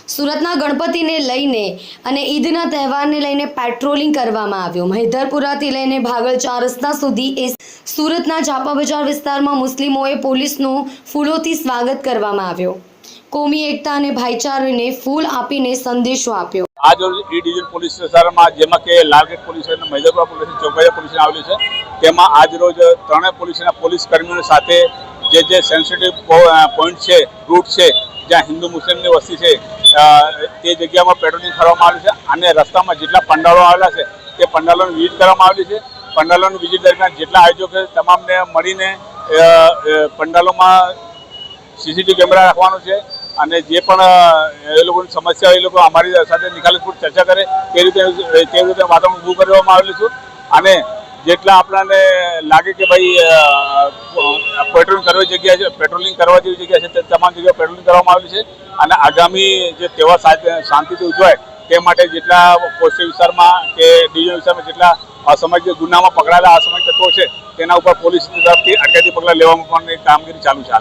સુરતના ગણપતિને લઈને અને ઈદના તહેવારને લઈને પેટ્રોલિંગ કરવામાં આવ્યું। મહેધરપુરાથી લઈને ભાગળ 4 રસ્તા સુધી સુરતના ઝાપા બજાર વિસ્તારમાં મુસ્લિમોએ પોલીસનું ફૂલોથી સ્વાગત કરવામાં આવ્યું। કોમી એકતા અને ભાઈચારાને ફૂલ આપીને સંદેશો આપ્યો। आज ई डिवीजन પોલીસ વિસ્તારમાં જેમાં કે લાલગેટ પોલીસ અને મહેદરપુરા પોલીસ ચોકડીયા પોલીસ આવેલી છે તેમાં આજ રોજ ત્રણેય પોલીસ કર્મીઓ સાથે જે સેન્સિટિવ પોઈન્ટ છે રૂટ છે જ્યાં હિન્દુ મુસ્લિમની વસ્તી છે તે જગ્યામાં પેટ્રોલિંગ કરવામાં આવેલી છે અને રસ્તામાં જેટલા પંડાળો આવેલા છે તે પંડાળોની વિઝિટ કરવામાં આવેલી છે। પંડાળોની વિઝિટ દરમિયાન જેટલા આયોજકો છે તમામને મળીને પંડાળોમાં સીસીટીવી કેમેરા રાખવાનો છે અને જે પણ એ લોકોની સમસ્યા એ લોકો અમારી સાથે નિખાલસપૂર્વક ચર્ચા કરે તે રીતે વાતાવરણ ઊભું કરવામાં આવેલું છે અને જેટલા આપણને લાગે કે ભાઈ પેટ્રોલિંગ કરવા જેવી જગ્યા છે તે તમામ જગ્યાએ પેટ્રોલિંગ કરવામાં આવેલી છે અને આગામી જે તહેવાર શાંતિથી ઉજવાય તે માટે જેટલા પોસ્ટ વિસ્તારમાં કે ડિવિઝન વિસ્તારમાં જેટલા અસામાજિક ગુનામાં પકડાયેલા અસામાજિક તત્વો છે તેના ઉપર પોલીસ તરફથી અટકાયતી પગલાં લેવામાં પણ કામગીરી ચાલુ છે।